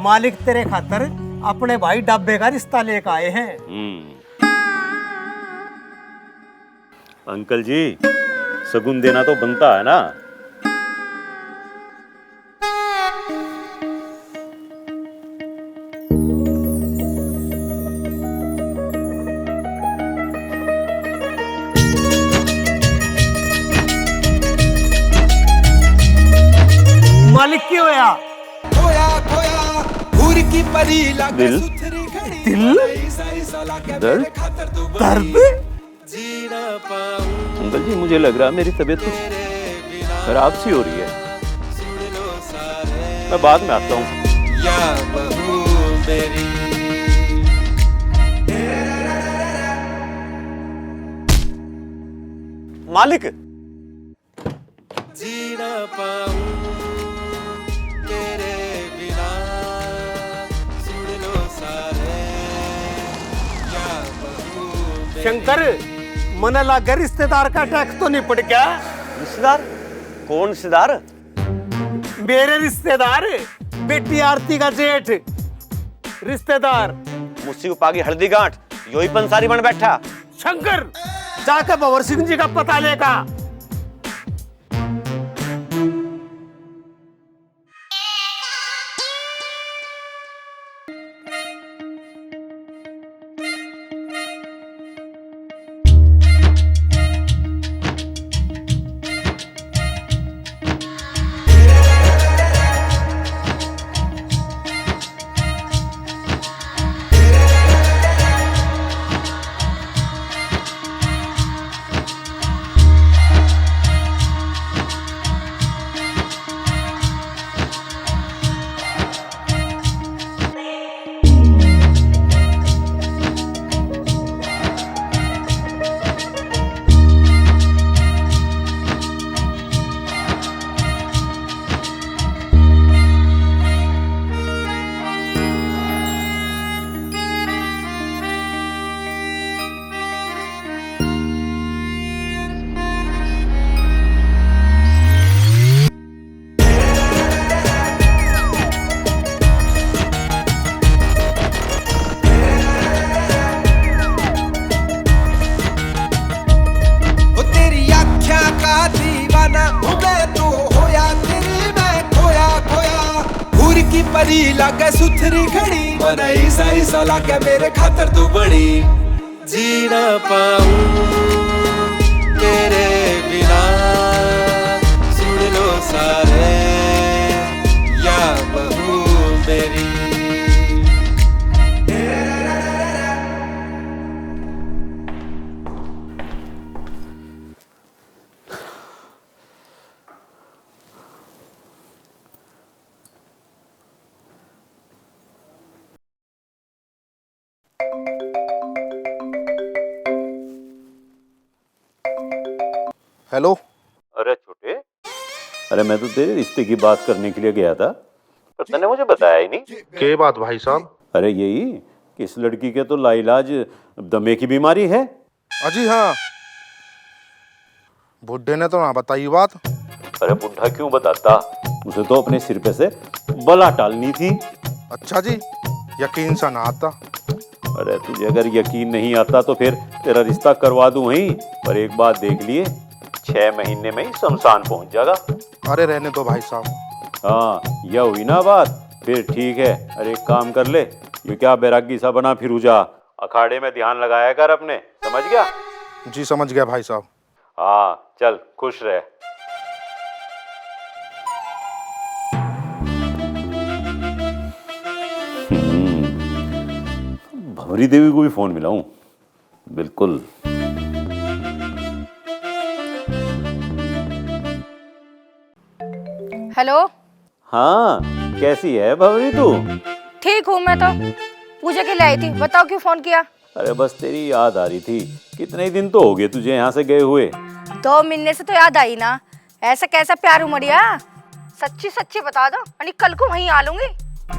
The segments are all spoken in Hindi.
मालिक तेरे खातर अपने भाई डब्बे का रिश्ता लेकर आए हैं। अंकल जी, शगुन देना तो बनता है ना। मालिक क्यों होया? दिल दिल दर्द दर्द। अंकल जी, मुझे लग रहा है मेरी तबीयत कुछ खराब सी हो रही है। मैं बाद में आता हूँ। मालिक, जीना पाऊं तेरे बिना, सुन लो सारे या बहू मेरी। शंकर, मन लगा रिश्तेदार का टैक्स तो नहीं पड़ गया? रिश्तेदार? कौन रिश्तेदार? मेरे रिश्तेदार, बेटी आरती का जेठ रिश्तेदार। मुझसे पागी हल्दी गांठ यो ही पंसारी बन बैठा। शंकर, जाकर भंवर सिंह जी का पता लेगा। परी लागे सुथरी खड़ी, बनाई साई सा लागे मेरे खातर तू बनी। जीना पाऊं तेरे बिना, सुन लो सारे या बहू मेरी। हेलो। अरे छोटे, अरे मैं तो तेरे रिश्ते की बात करने के लिए गया था, पर तूने मुझे बताया ही नहीं। क्या बात भाई साहब? अरे यही कि इस लड़की के तो लाइलाज दमे की बीमारी है। अजी हाँ, बुड्ढे ने तो ना बताई बात। अरे बुढ़ा क्यों बताता, उसे तो अपने सिर पे से बला टालनी थी। अच्छा जी, यकीन सा ना आता। अरे तुझे अगर यकीन नहीं आता तो फिर तेरा रिश्ता करवा दूं वहीं, पर एक बात देख लिए, 6 महीने में ही शमशान पहुंच जाएगा। अरे रहने दो भाई साहब। हाँ, यह हुई ना बात, फिर ठीक है। अरे एक काम कर ले, ये क्या बैरागी सा बना फिर जा, अखाड़े में ध्यान लगाया कर अपने, समझ गया? जी समझ गया भाई साहब। हाँ चल, खुश रह। भंवरी देवी को भी फोन मिलाऊं? बिल्कुल। हेलो। हाँ, कैसी है भंवरी तू? ठीक हूँ मैं तो। पूजा के लिए आई थी, बताओ क्यों फोन किया? अरे बस तेरी याद आ रही थी। कितने ही दिन तो हो गए तुझे यहाँ से गए हुए। 2 महीने से तो याद आई ना। ऐसा कैसा प्यार उमड़िया, सच्ची सच्ची बता दो, यानी कल को वहीं आ लूंगी।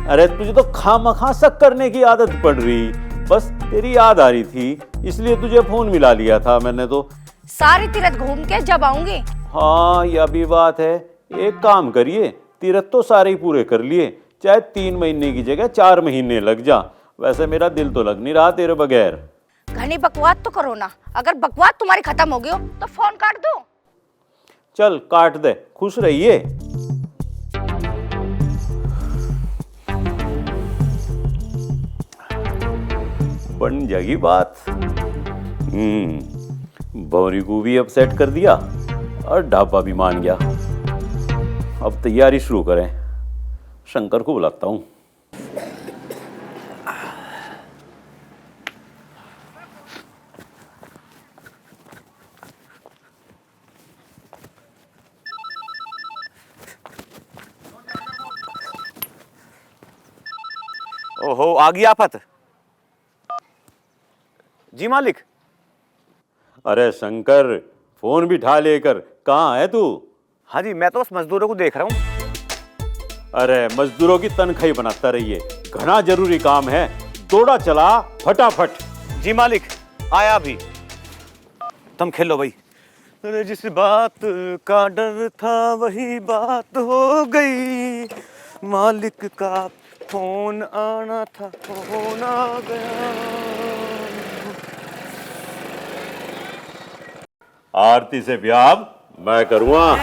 अरे तुझे तो खामखा शक करने की आदत पड़ रही, बस तेरी याद आ रही थी इसलिए तुझे फोन मिला लिया था मैंने तो। सारी तीरथ घूम के जब आऊंगी। हाँ यह भी बात है। एक काम करिए, तीरथ तो सारे ही पूरे कर लिए, चाहे 3 महीने की जगह 4 महीने लग जा, वैसे मेरा दिल तो लग नहीं रहा तेरे बगैर। घनी बकवास तो करो ना, अगर बकवास तुम्हारी खत्म हो गई हो तो फोन काट दो। चल काट दे, खुश रहिए। बन जाएगी बात। भौरी को भी अपसेट कर दिया और ढाबा भी मान गया। अब तैयारी शुरू करें, शंकर को बुलाता हूं। ओहो, आ गई आफत। जी मालिक। अरे शंकर, फोन भी उठा लेकर, कहाँ है तू? हाँ जी, मैं तो बस मजदूरों को देख रहा हूँ। अरे मजदूरों की तनख्वाही बनाता रहिए, घना जरूरी काम है, दौड़ा चला फटाफट। जी मालिक, आया भी। तुम खेलो भाई। अरे जिस बात का डर था वही बात हो गई, मालिक का फोन आना था, फोन आ गया। आरती से ब्याह मैं करूँगा।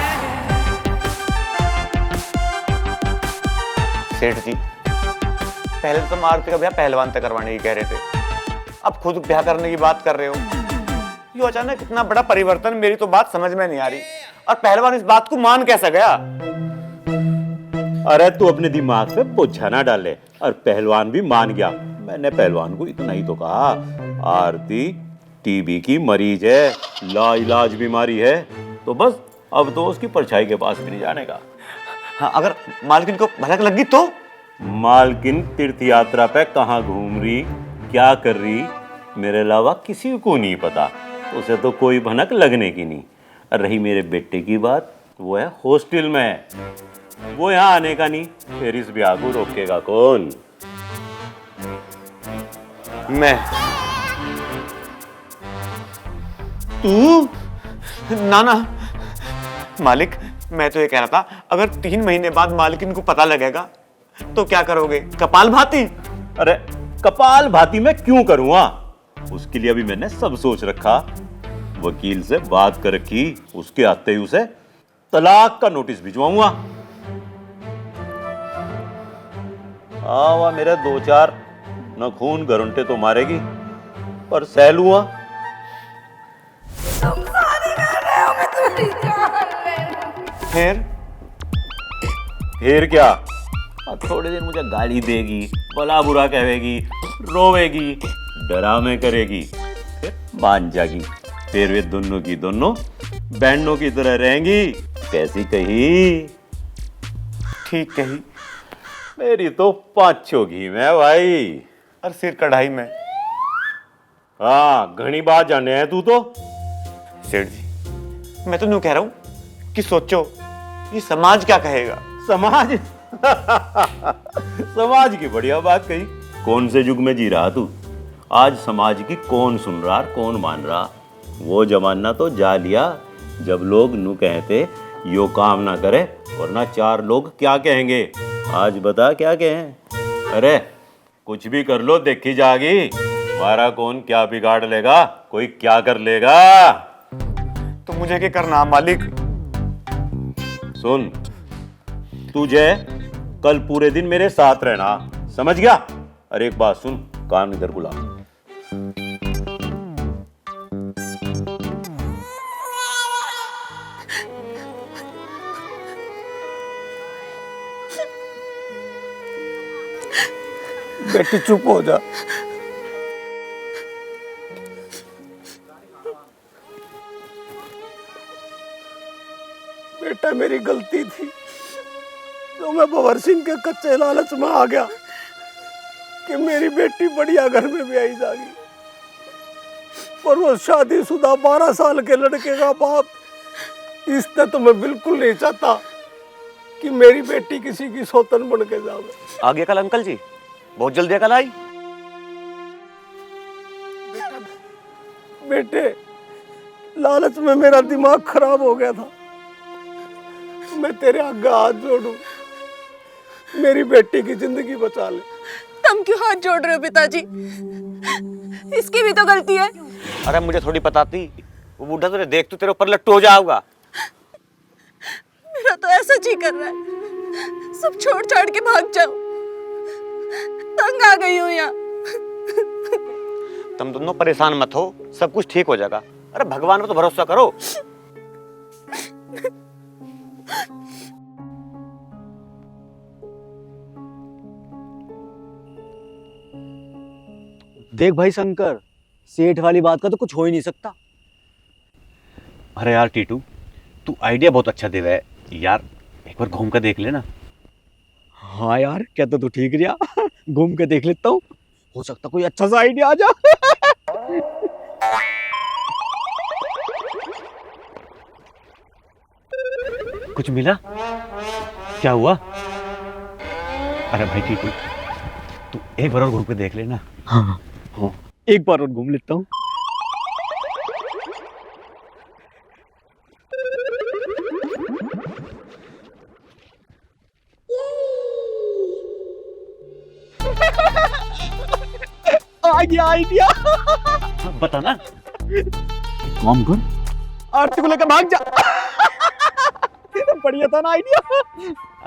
सेठ जी, पहले तो तुम आरती का ब्याह पहलवान से करवाने की कह रहे थे, अब खुद ब्याह करने की बात कर रहे हो। ये अचानक इतना बड़ा परिवर्तन, मेरी तो बात समझ में नहीं आ रही। और पहलवान इस बात को मान कैसा गया? अरे तू अपने दिमाग पे बोझा ना डाले, और पहलवान भी मान गया। मैंने पहलवान को इतना ही तो कहा, आरती टीबी की मरीज है, लाइलाज बीमारी है, तो बस अब तो उसकी परछाई के पास भी नहीं जाने का। हाँ, अगर मालकिन को भनक लगी तो? मालकिन तीर्थ यात्रा पे कहाँ घूम रही, क्या कर रही, मेरे अलावा किसी को नहीं पता, उसे तो कोई भनक लगने की नहीं। रही मेरे बेटे की बात, वो है हॉस्टल में, वो यहाँ आने का नहीं, फिर इस ब्याह को रोकेगा कौन? मैं। तू? ना ना मालिक, मैं तो ये कह रहा था, अगर 3 महीने बाद मालकिन को पता लगेगा तो क्या करोगे? कपाल भाती? अरे कपाल भाती मैं क्यों करूँगा, उसके लिए अभी मैंने सब सोच रखा। वकील से बात कर रखी, उसके आते ही उसे तलाक का नोटिस भिजवाऊंगा। आवा मेरे 2-4 नखून घरंटे तो मारेगी, पर सह लूंगा। फिर क्या, थोड़े दिन मुझे गाली देगी, भला बुरा कहेगी, रोवेगी, डरामे करेगी, फिर मान जाएगी, फिर वे दोनों की दोनों बहनों की तरह रहेंगी। कैसी कही? ठीक कही। मेरी तो 5 घी में भाई, और सिर कढ़ाई में। हाँ घनी बात जाने है तू तो। सेठ जी, मैं तो यूं कह रहा हूं कि सोचो, ये समाज क्या कहेगा? समाज? समाज की बढ़िया बात कही। कौन से युग में जी रहा तू? आज समाज की कौन सुन रहा, कौन मान रहा? वो जमाना तो जा लिया जब लोग नू कहते यो काम ना करे वरना 4 लोग क्या कहेंगे। आज बता क्या कहें? अरे कुछ भी कर लो, देखी जाएगी, हमारा कौन क्या बिगाड़ लेगा, कोई क्या कर लेगा। तो मुझे क्या करना मालिक? सुन, तुझे कल पूरे दिन मेरे साथ रहना, समझ गया? अरे एक बात सुन, कान इधर बुला। बेटी चुप हो जा। बेटा मेरी गलती थी, तो मैं भंवर सिंह के कच्चे लालच में आ गया कि मेरी बेटी बढ़िया घर में ब्याही जाएगी, पर वो शादीशुदा 12 साल के लड़के का बाप, इसने तो मैं बिल्कुल नहीं चाहता कि मेरी बेटी किसी की सौतन बन के जावे। आ गया कल अंकल जी, बहुत जल्दी कल आई। बेटे लालच में मेरा दिमाग खराब हो गया था, मैं तेरे आगे हाथ जोड़ूं, मेरी बेटी की जिंदगी बचा ले। तुम क्यों हाथ जोड़ रहे हो पिताजी? इसकी भी तो गलती है। अरे मुझे थोड़ी पता थी, वो बूढ़ा तुझे देख तो तेरे ऊपर लट्टू हो जाऊंगा। मेरा तो ऐसा जी कर रहा है सब छोड़ छाड़ के भाग जाओ। तंग आ गई हूँ यहाँ। तुम दोनों परेशान मत हो, सब कुछ ठीक हो जाएगा। अरे भगवान पर तो भरोसा करो। देख भाई शंकर, सेठ वाली बात का तो कुछ हो ही नहीं सकता। अरे यार टीटू, तू आइडिया बहुत अच्छा दे रहा है यार, एक बार घूम कर देख लेना। हाँ यार, क्या तो तू ठीक रिया। घूम के देख लेता हूँ, हो सकता कोई अच्छा सा आइडिया आ जा। कुछ मिला? क्या हुआ? अरे भाई टीटू, तू एक बार और घूम के देख लेना। हाँ, एक बार और घूम लेता हूँ। आ गया आइडिया। बता ना। काम कर, आरती को लेकर भाग जा। बढ़िया था ना आइडिया।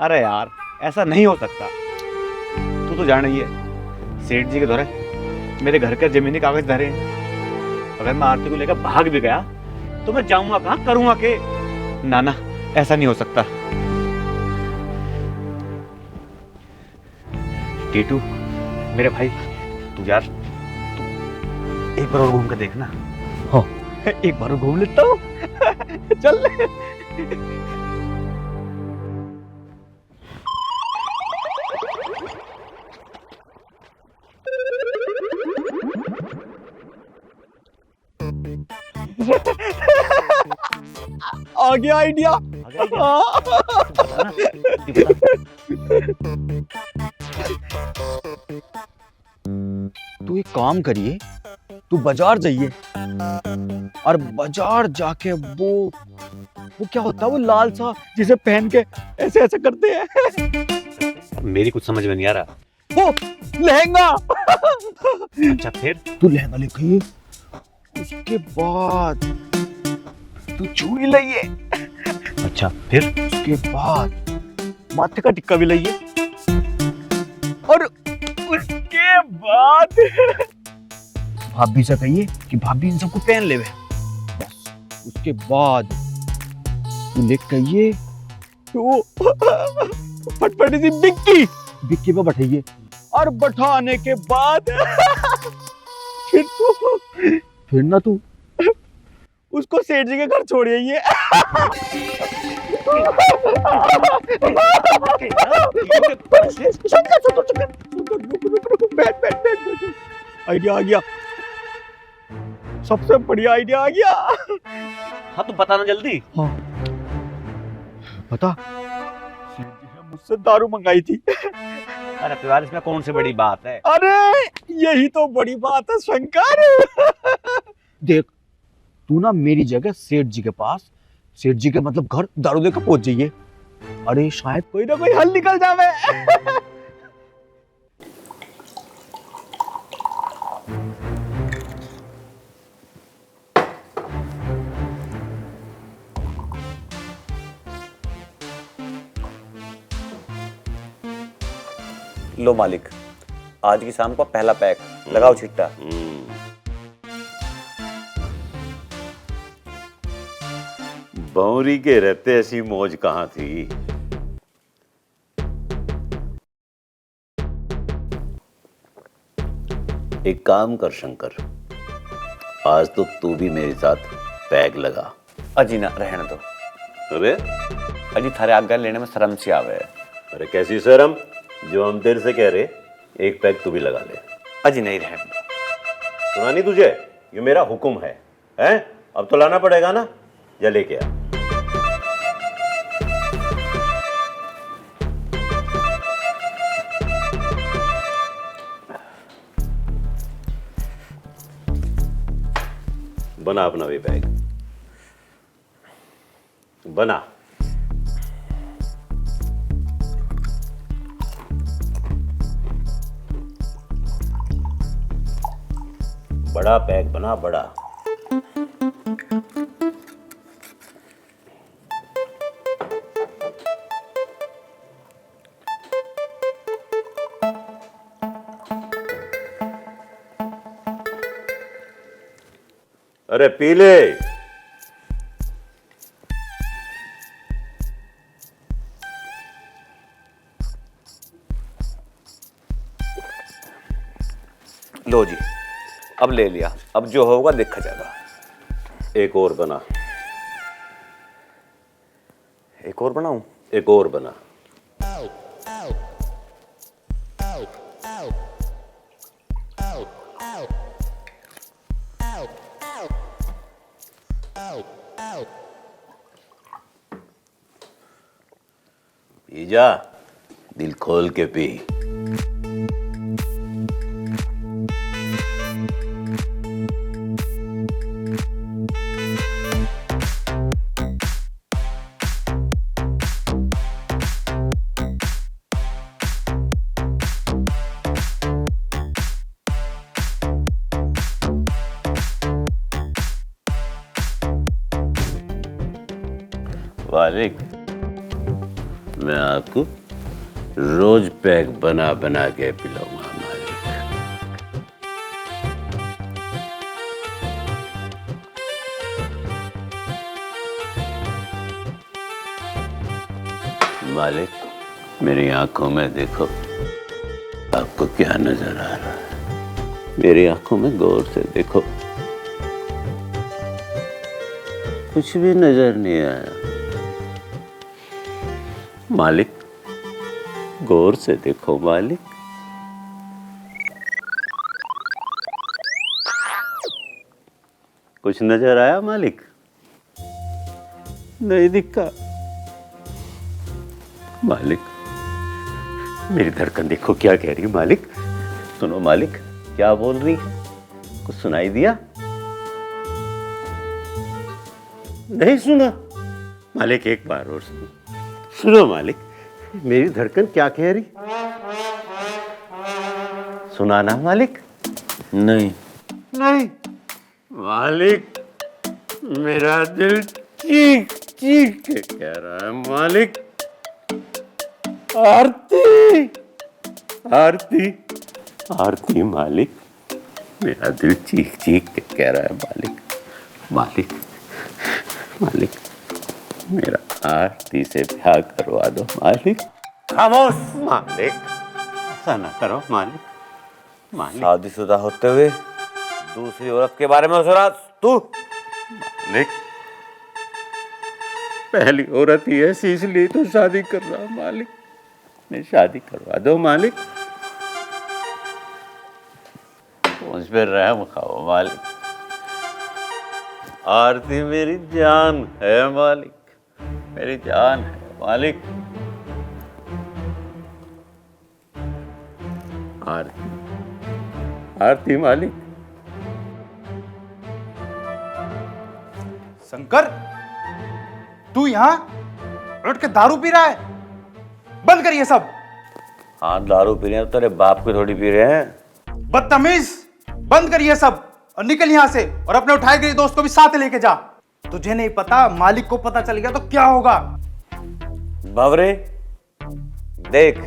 अरे यार, ऐसा नहीं हो सकता। तू तो जान ही है, सेठ जी के द्वारा मेरे घर के जमीनी कागज धरे हैं। अगर मैं आरती को लेकर भाग भी गया तो मैं जाऊंगा कहाँ, करूंगा के? ना ना, ऐसा नहीं हो सकता। टीटू मेरे भाई, तू यार तू एक बार और घूम कर देखना। हाँ, एक बार और घूम लेता हूँ। चल। आ गया आइडिया। तू एक काम करिए, तू बाजार जाइए और बाजार जाके वो क्या होता है, वो लाल सा जिसे पहन के ऐसे ऐसे करते हैं। मेरी कुछ समझ में नहीं आ रहा। वो लहंगा। अच्छा फिर? तू लहंगा लेके उसके बाद तू चूड़ी लाइए। अच्छा फिर? उसके बाद माथे का टिक्का भी लाइए और उसके बाद भाभी से कहिए कि भाभी इन सबको पहन ले। बस उसके बाद तू ले कहिए तो फटफटी सी बिक्की पे बैठाइए और बैठाने के बाद फिर ना तू उसको सेठ जी के घर छोड़ आइए। आइडिया आ गया, सबसे बढ़िया आइडिया आ गया। हाँ तो बताना जल्दी। हाँ बता, सेठ जी ने मुझसे दारू मंगाई थी। अरे तो यार, इसमें कौन सी बड़ी बात है? अरे यही तो बड़ी बात है शंकर। देख, तू ना मेरी जगह सेठ जी के पास, सेठ जी के मतलब घर दारू लेकर पहुंच जाइए। अरे शायद कोई ना कोई हल निकल जावे। लो मालिक, आज की शाम को पहला पैक लगाओ छिट्टा। बौरी के रहते ऐसी मौज कहाँ थी। एक काम कर शंकर, आज तो तू भी मेरे साथ पैग लगा। अजी ना, रहने दो। अरे अजी थारे आज्ञा लेने में शर्म सी आवे। अरे कैसी शर्म, जो हम तेरे से कह रहे, एक पैग तू भी लगा ले। अजी नहीं, रहने दो। सुना नहीं तुझे, ये मेरा हुक्म है। हैं? अब तो लाना पड़ेगा ना, जा लेके आ। बना अपना भी बैग, बना। बड़ा पैक बना, बड़ा। अरे पी ले। लो जी, अब ले लिया, अब जो होगा देखा जाएगा। एक और बना। एक और बनाऊं? एक और बना। पी जा, दिल खोल के पी। मालिक, मैं आपको रोज पैक बना बना के पिलाऊंगा मालिक। मालिक, मेरी आंखों में देखो, आपको क्या नजर आ रहा है? मेरी आंखों में गौर से देखो, कुछ भी नजर नहीं आया। मालिक, गौर से देखो मालिक। कुछ नजर आया मालिक? नहीं दिखा। मालिक, मेरी धड़कन देखो क्या कह रही है मालिक। सुनो मालिक, क्या बोल रही है? कुछ सुनाई दिया? नहीं सुना? मालिक एक बार और सुनो। सुनो मालिक, मेरी धड़कन क्या कह रही? सुना ना मालिक? नहीं। नहीं मालिक, मेरा दिल चीख चीख के कह रहा है मालिक, आरती आरती आरती। मालिक, मेरा दिल चीख चीख के कह रहा है मालिक, मालिक मालिक, मेरा आरती से ब्याह करवा दो मालिक। खामोश मालिक, ऐसा ना करो मालिक। मालिक, शादीशुदा होते हुए दूसरी औरत के बारे में सोच रहा तू? मालिक, पहली औरत ही ऐसी, इसलिए तो शादी कर रहा हूं मालिक। मैं शादी करवा दो मालिक। मुझ पर रहम खाओ मालिक। आरती मेरी जान है मालिक, मेरी जान है मालिक। आरती आरती मालिक। शंकर, तू यहाँ उठ के दारू पी रहा है? बंद कर ये सब। हाँ, दारू पी रहे हैं, तेरे बाप के थोड़ी पी रहे हैं। बदतमीज, बंद कर ये सब और निकल यहाँ से, और अपने उठाए गए दोस्त को भी साथ लेके जा। तुझे नहीं पता, मालिक को पता चल गया तो क्या होगा। भवरे, देख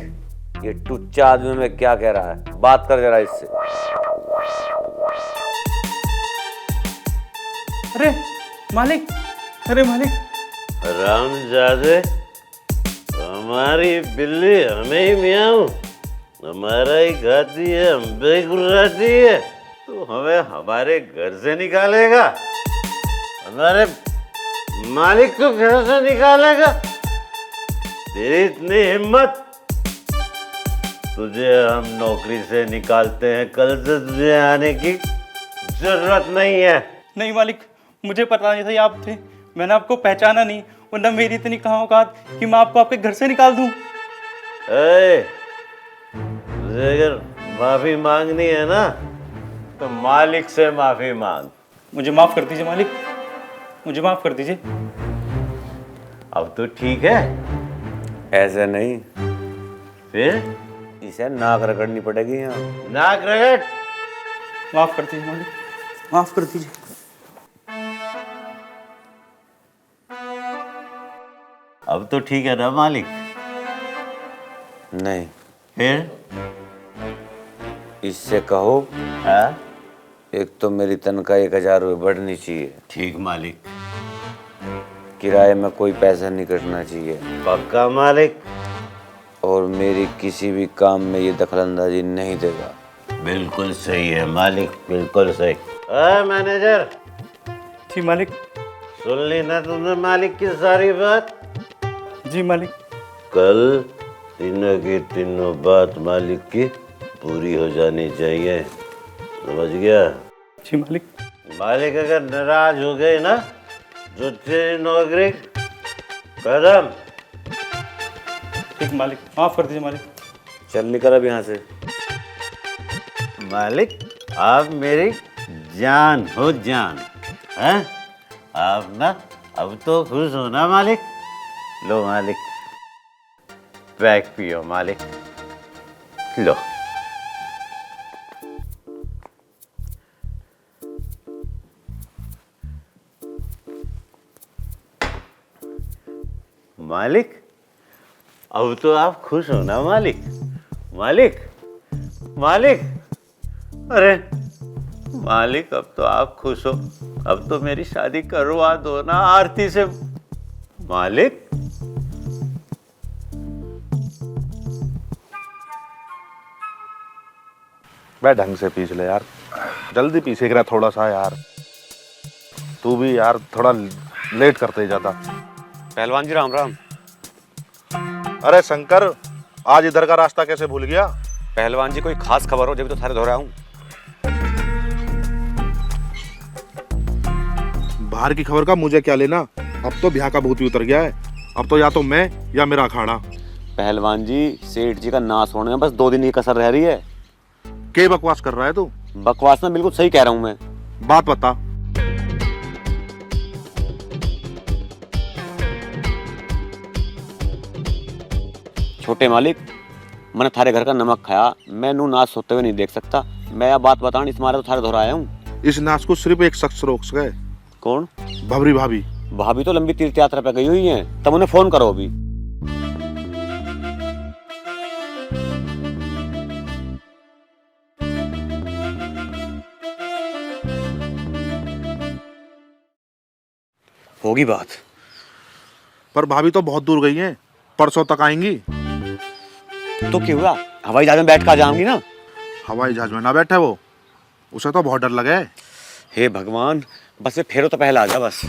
ये टुच्चा आदमी में क्या कह रहा है, बात कर जरा इससे। अरे मालिक, अरे मालिक। रामजादे, हमारी बिल्ली हमें ही मियाऊं, हमारा ही खाती है, हम पे गुर्राती है, तो हमें हमारे घर से निकालेगा? हमारे मालिक को घर से निकालेगा? तेरी इतनी हिम्मत? तुझे हम नौकरी से निकालते हैं, कल से तुझे आने की जरूरत नहीं है। नहीं मालिक, मुझे पता नहीं था ये आप थे, मैंने आपको पहचाना नहीं, वरना मेरी इतनी कहाँ औकात कि मैं आपको आपके घर से निकाल दूं। तुझे अगर माफी मांगनी है ना, तो मालिक से माफी मांग। मुझे माफ कर दीजिए मालिक, मुझे माफ कर दीजिए। अब तो ठीक है? ऐसे नहीं, फिर इसे नाक रगड़नी पड़ेगी यहाँ। नाक रगड़। माफ कर दीजिए मालिक। माफ कर दीजिए। अब तो ठीक है ना मालिक? नहीं, फिर? इससे कहो हाँ? एक तो मेरी तनख्वाह 1000 रुपये बढ़नी चाहिए, ठीक मालिक। किराए में कोई पैसा नहीं कटना चाहिए, पक्का मालिक? और मेरी किसी भी काम में ये दखलंदाजी नहीं देगा। बिल्कुल सही है मालिक, बिल्कुल सही। मैनेजर, जी मालिक। सुन ली ना तुमने मालिक की सारी बात? जी मालिक। कल तीनों की तीनों बात मालिक की पूरी हो जानी चाहिए, समझ गया? जी मालिक। मालिक अगर नाराज हो गए ना जो तेरी नौकरी कदम। ठीक मालिक, माफ कर दीजिए मालिक। चल निकल अब यहाँ से। मालिक आप मेरी जान हो, जान है आप ना। अब तो खुश हो ना मालिक? लो मालिक, पैक पियो मालिक, लो। मालिक अब तो आप खुश हो ना मालिक? मालिक, मालिक, अरे मालिक अब तो आप खुश हो। अब तो मेरी शादी करवा दो ना आरती से मालिक। बे ढंग से पीस ले यार, जल्दी पीसे रहा थोड़ा सा यार। तू भी यार थोड़ा लेट करते जाता। पहलवान जी राम राम। अरे शंकर, आज इधर का रास्ता कैसे भूल गया? पहलवान जी कोई खास खबर हो जब तो थारे दोहराया हूँ। बाहर की खबर का मुझे क्या लेना? अब तो ब्याह का भूत ही उतर गया है। अब तो या तो मैं या मेरा अखाड़ा। पहलवान जी सेठ जी का नाश होने में बस 2 दिन की कसर रह रही है। के बकवास कर रहा है तू? बकवास में बिल्कुल सही कह रहा हूँ मैं। बात बता। छोटे मालिक, मैंने थारे घर का नमक खाया, मैं नू नाश होते हुए नहीं देख सकता। मैं यह बात बताऊं इस मारे तो थारे दोहराया हूँ। इस नाश को सिर्फ एक शख्स रोक सके। कौन? भवरी भाभी। भाभी तो लंबी तीर्थ यात्रा पे गई हुई हैं, तब उन्हें फोन करो अभी। होगी बात। पर भाभी तो बहुत दूर गई हैं, परसों तक आएंगी। तो क्या हुआ, हवाई जहाज में बैठ कर जाऊंगी ना। हवाई जहाज में ना बैठे वो, उसे तो बहुत डर लगे। हे भगवान, बस ये फेरो तो पहले आ जा बस।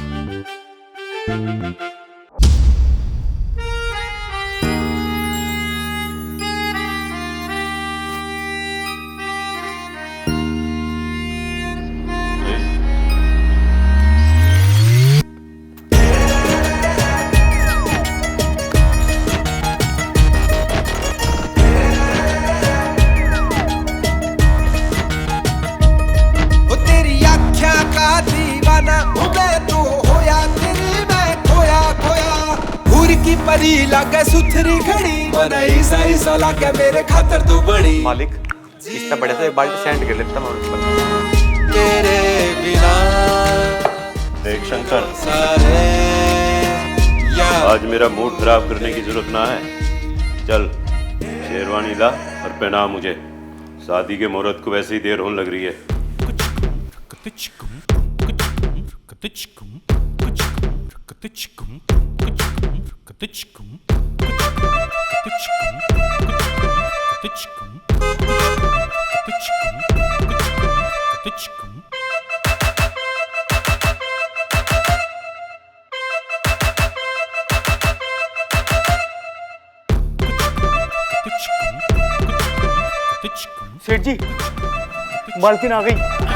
परी लागे सुथरी खड़ी, बनाई साई सा लागे मेरे खातर तू बड़ी। मालिक इससे बड़े से एक बाल्टी सैंड गिर लेता मैं तेरे बिना देख शंकर, सारे आज मेरा मूड खराब करने की जरूरत ना है। चल शेरवानी ला और पहना मुझे। शादी के मुहूर्त को वैसे ही देर होने लग रही है। सेठ जी, मालकिन आ गई।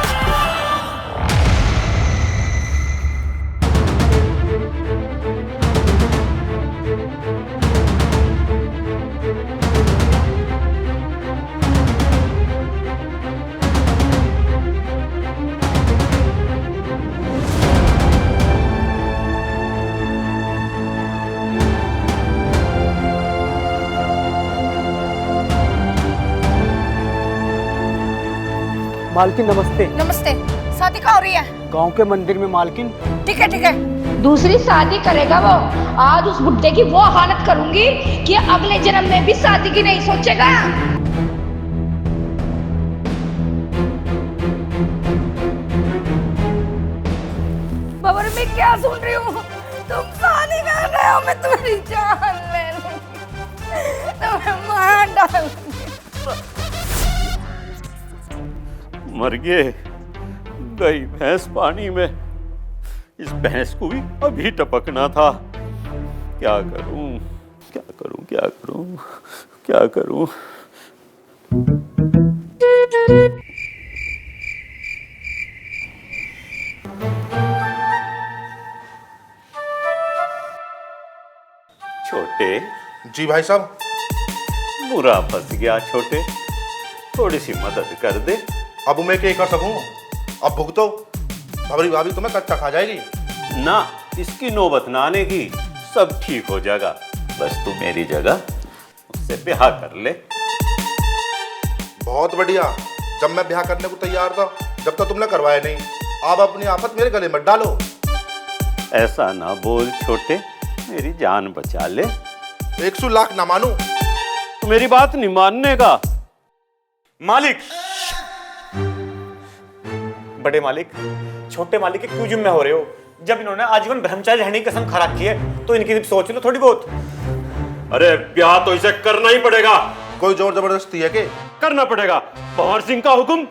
मालकिन नमस्ते। नमस्ते। शादी कहाँ हो रही है? गांव के मंदिर में मालकिन। ठीक है ठीक है। दूसरी शादी करेगा वो। आज उस बुड्ढे की वो हालत करूंगी कि अगले जन्म में भी शादी की नहीं सोचेगा। बाबा मैं क्या सुन रही हूँ? तुम शादी कर रहे हो, मैं तुम्हारी जान ले लूंगी, तुम्हें मार डालूंगी। मर गए, गई भैंस पानी में। इस भैंस को भी अभी टपकना था। क्या करूं, क्या करूं, क्या करूं, क्या करूं? छोटे। जी भाई साहब। बुरा फंस गया छोटे, थोड़ी सी मदद कर दे। अब मैं क्या कर सकूं? अब भुगतो, भाभी भाभी तुम्हें कच्चा खा जाएगी। ना, इसकी नौबत ना आने की, सब ठीक हो जाएगा। बस तू मेरी जगह उससे ब्याह कर ले। बहुत बढ़िया। जब मैं ब्याह करने को तैयार था, जब तक तुमने करवाया नहीं। आप अपनी आफत मेरे गले मत डालो। ऐसा ना बोल छोटे, मेरी जान बचा ले। 100 लाख ना मानू। तू मेरी बात नहीं मानने का। मालिक, बड़े मालिक, छोटे मालिक के क्यों जिम्मे हो रहे हो? जब इन्होंने आजीवन ब्रह्मचारी रहने की कसम खा रखी है तो इनकी सोच लो थोड़ी बहुत। अरे ब्याह तो इसे करना ही पड़ेगा। कोई जोर जबरदस्ती है कि? करना पड़ेगा, भंवर सिंह का हुक्म।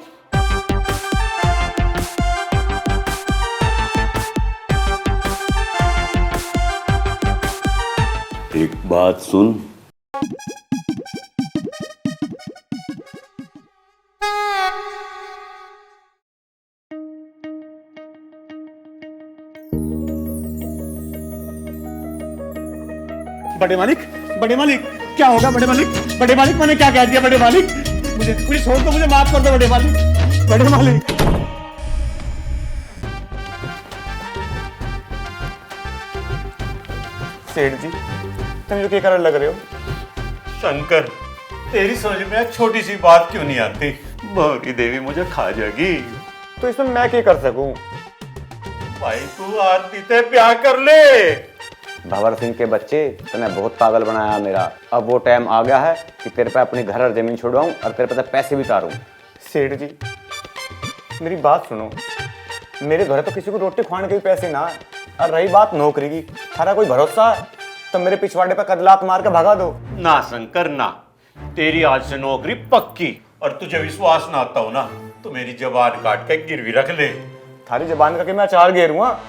एक बात सुन, बड़े मालिक, बड़े मालिक, क्या होगा बड़े मालिक? बड़े मालिक, मैंने क्या कह दिया बड़े मालिक? मुझे छोड़ दो, मुझे माफ कर दो बड़े मालिक। बड़े मालिक, सेठ जी तुम जो क्या कर लग रहे हो? शंकर, तेरी समझ में छोटी सी बात क्यों नहीं आती? भौरी देवी मुझे खा जाएगी। तो इसमें मैं क्या कर सकूं? भाई तू आरती ते ब्याह कर ले। भंवर सिंह के बच्चे, तूने बहुत पागल बनाया मेरा। अब वो टाइम आ गया है कि तेरे पे अपनी घर और जमीन छुड़वाऊं और तेरे पे पैसे भी तारूं। सेठ जी मेरी बात सुनो, मेरे घर तो किसी को रोटी खाने के भी पैसे ना है। और रही बात नौकरी की, थारा कोई भरोसा है तो मेरे पिछवाड़े पे कदलात मार के भगा दो। ना शंकर ना, तेरी आज से नौकरी पक्की। और तुझे विश्वास ना आता हो ना तो मेरी जबान काट के गिरवी रख ले। थारी जबान का कि मैं अचार घेरूंगा?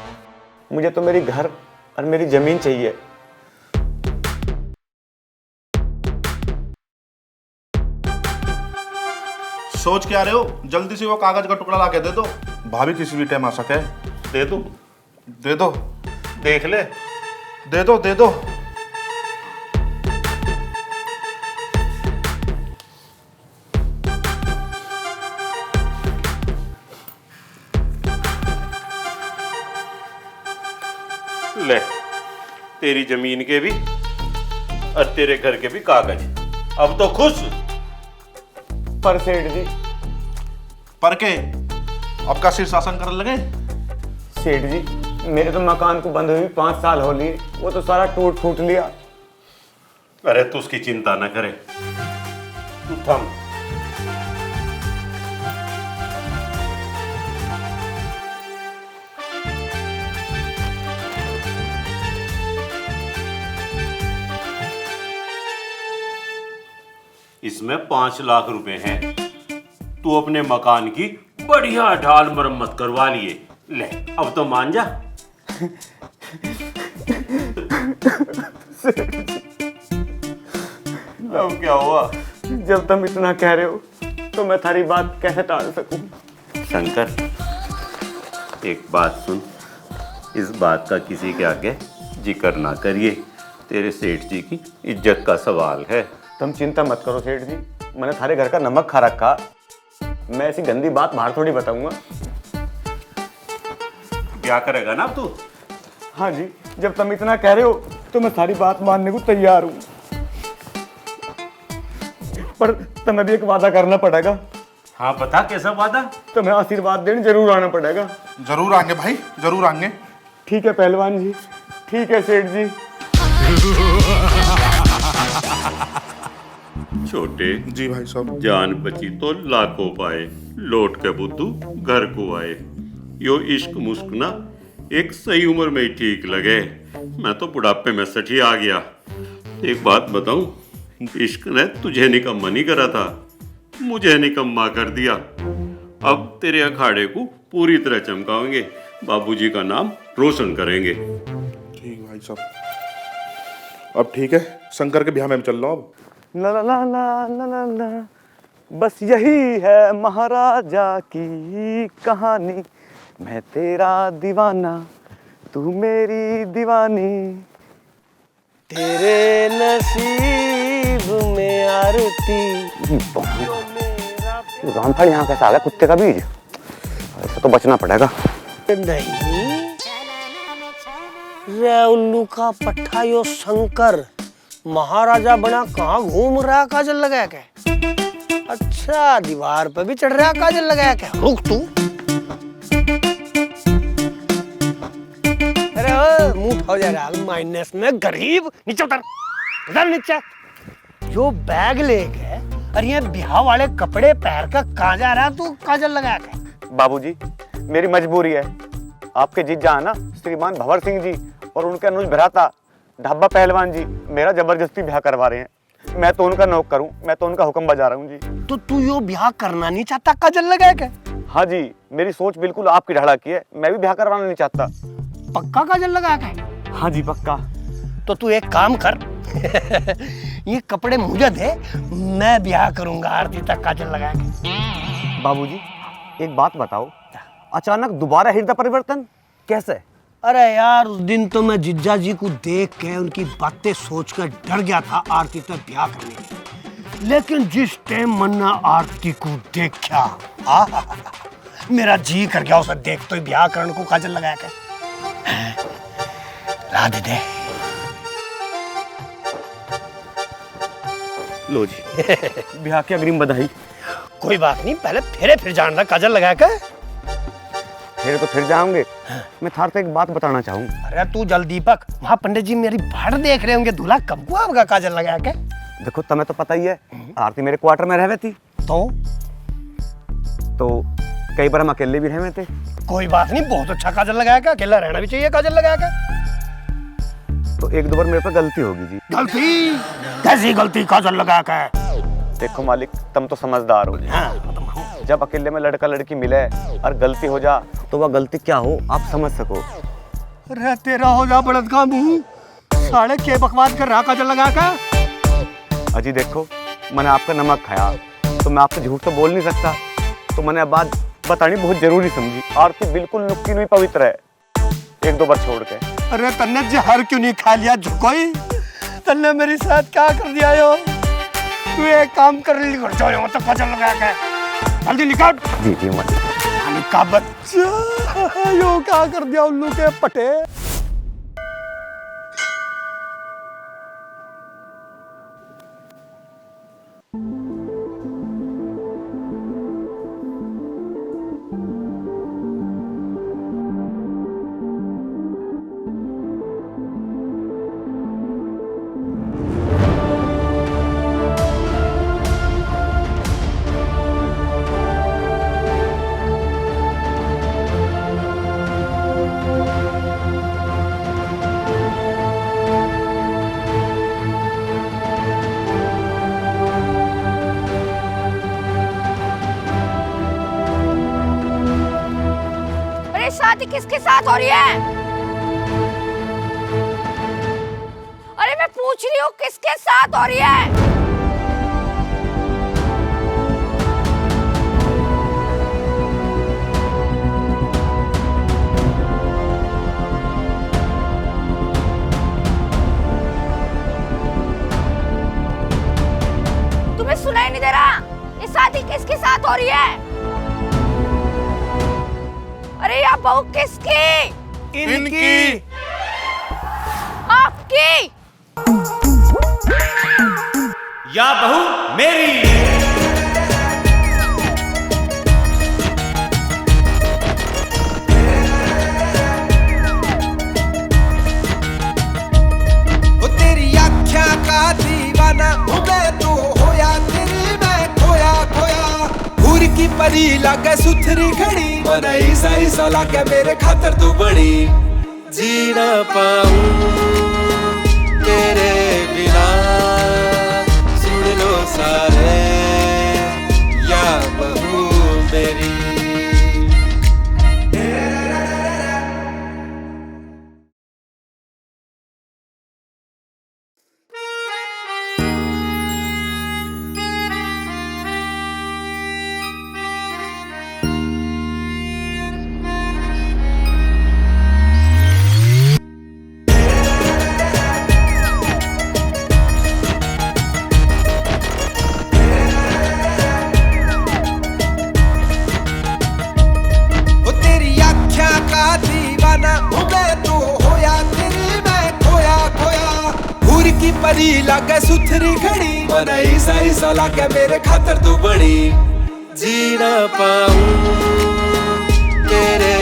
मुझे तो मेरी घर और मेरी जमीन चाहिए। सोच क्या रहे हो? जल्दी से वो कागज का टुकड़ा ला के दे दो। भाभी किसी भी टाइम आ सके। दे दो, दे दो। देख ले। दे दो, दे दो। ले, तेरी जमीन के भी और तेरे घर के भी कागज। अब तो खुश? पर सेठ जी, पर के अब का शीर्षासन करने लगे? सेठ जी मेरे तो मकान को बंद हुई 5 साल हो लिए, वो तो सारा टूट फूट लिया। अरे तू उसकी चिंता न करे, तू थम। इसमें 5 लाख रुपए हैं। तू अपने मकान की बढ़िया ढाल मरम्मत करवा लिए। ले, अब तो मान जा। अब क्या हुआ? जब तुम इतना कह रहे हो तो मैं थारी बात कैसे टाल सकूं? शंकर, एक बात सुन, इस बात का किसी के आगे जिक्र ना करिए। तेरे सेठ जी की इज्जत का सवाल है। तुम चिंता मत करो सेठ जी, मैंने थारे घर का नमक खा रखा। मैं ऐसी गंदी बात बाहर थोड़ी बताऊंगा। क्या करेगा ना अब तू? हाँ जी, जब तुम इतना कह रहे हो तो मैं सारी बात मानने को तैयार हूं। पर तुम्हें भी एक वादा करना पड़ेगा। हाँ बता कैसा वादा? तुम्हें आशीर्वाद देने जरूर आना पड़ेगा। जरूर आएंगे भाई, जरूर आएंगे। ठीक है पहलवान जी, ठीक है सेठ जी। छोटे जी भाई साहब। जान बची तो लाखों पाए, लौट के बुद्धू घर को आए। यो इश्क मुस्क ना एक सही उम्र में ही ठीक लगे। मैं तो बुढ़ापे में सठी आ गया। एक बात बताऊं, इश्क ने तुझे निकम्मा नहीं करा था, मुझे निकम्मा कर दिया। अब तेरे अखाड़े को पूरी तरह चमकाएंगे, बाबूजी का नाम रोशन करेंगे। ठीक भाई साहब। अब ठीक है, शंकर के ब्याह में चल रहा हूँ अब। ला ला ला ला ला ला ला। बस यही है महाराजा की कहानी, मैं तेरा दीवाना तू मेरी दीवानी। तेरे नसीब में आरती। रामफल यहाँ कैसा आ गया, कुत्ते का बीज? ऐसे तो बचना पड़ेगा। नहीं रे उल्लू का पट्टा, यो शंकर महाराजा बना कहाँ घूम रहा काजल लगा के? अच्छा दीवार पे भी चढ़ रहा काजल लगा के? रुक तू। अरे मुंह हो जा रहा माइनस में, गरीब नीचे उतर, उधर नीचे। जो बैग लेके और ये ब्याह वाले कपड़े पहन कर कहाँ जा रहा तू काजल लगा के? बाबूजी मेरी मजबूरी है। आपके जीजा ना श्रीमान भंवर सिंह जी और उनके अनुज भ्राता ढाबा पहलवान जी मेरा जबरदस्ती ब्याह करवा रहे हैं। मैं तो उनका नौकर हूँ, मैं तो उनका हुक्म बजा रहा हूँ जी। तो तू यो ब्याह करना नहीं चाहता काजल लगा के? हाँ जी, मेरी सोच बिल्कुल आपकी ढाला की है, मैं भी ब्याह करवाना नहीं चाहता। पक्का काजल लगा के? हाँ जी पक्का। तो तू एक काम कर ये कपड़े मुझे दे, मैं ब्याह करूंगा आरती तक काजल लगा के। बाबूजी एक बात बताओ, अचानक दोबारा हृदय परिवर्तन कैसे? अरे यार उस दिन तो मैं जिज्जा जी को देख के उनकी बातें सोचकर डर गया था आरती तक ब्याह करने की। लेकिन जिस टाइम मन्ना आरती को देखा, मेरा जी कर गया उसे देख तो ब्याह करने को काजल लगा के। ला दे लो जी ब्याह की अग्रिम बधाई। कोई बात नहीं, पहले फिर जाना काजल लगा के। फिर जाऊंगे। मैं थार से एक बात बताना चाहूँ। अरे तू जल दीपक, वहाँ पंडित जी मेरी भाड़ देख रहे होंगे, दूल्हा कब को आएगा काजल लगा के? देखो तुम्हें तो पता ही है, आरती मेरे क्वार्टर में रहती तो कई बार हम अकेले भी रहे थे। कोई बात नहीं, बहुत अच्छा काजल लगा के, अकेला रहना भी चाहिए काजल लगा के। तो एक दो बार मेरे पर गलती होगी जी। गलती? कैसी गलती काजल लगा के? देखो मालिक तुम तो समझदार हो। जब अकेले में लड़का लड़की मिले और गलती हो जा तो वह गलती क्या हो आप समझ सको। अरे तेरा हो जा बड़द का मुंह, साले के बकवास कर रहा काजल लगा के? अजी देखो मैंने आपका नमक खाया तो मैं आपसे झूठ तो बोल नहीं सकता, तो मैंने बात बतानी बहुत जरूरी समझी। आरती बिल्कुल नुक्की नहीं पवित्र है, एक दो बार छोड़ के। अरे तन्ने जहर क्यों नहीं खा लिया झुकोई? तन्ने मेरे साथ क्या कर दिया यो? तू एक काम कर ली घर जाओ तो काजल लगा के जल्दी निकाल। जी जी मालिक। का बच्चा यो क्या कर दिया उल्लू के पटे? शादी किसके साथ हो रही है? अरे मैं पूछ रही हूँ किसके साथ हो रही है? तुम्हें सुनाई नहीं दे रहा? ये शादी किसके साथ हो रही है? अरे या बहू किसकी? इनकी। आपकी? या बहू मेरी। परी लागे सुथरी खड़ी बनाई साई सा लागे मेरे खातर तू बड़ी जी ना पाऊं तेरे बिना सुन लो सारे या बहू मेरी परी लागे सुथरी खड़ी बनाई साई सा लागे मेरे खातर तू बड़ी जी ना पाऊं तेरे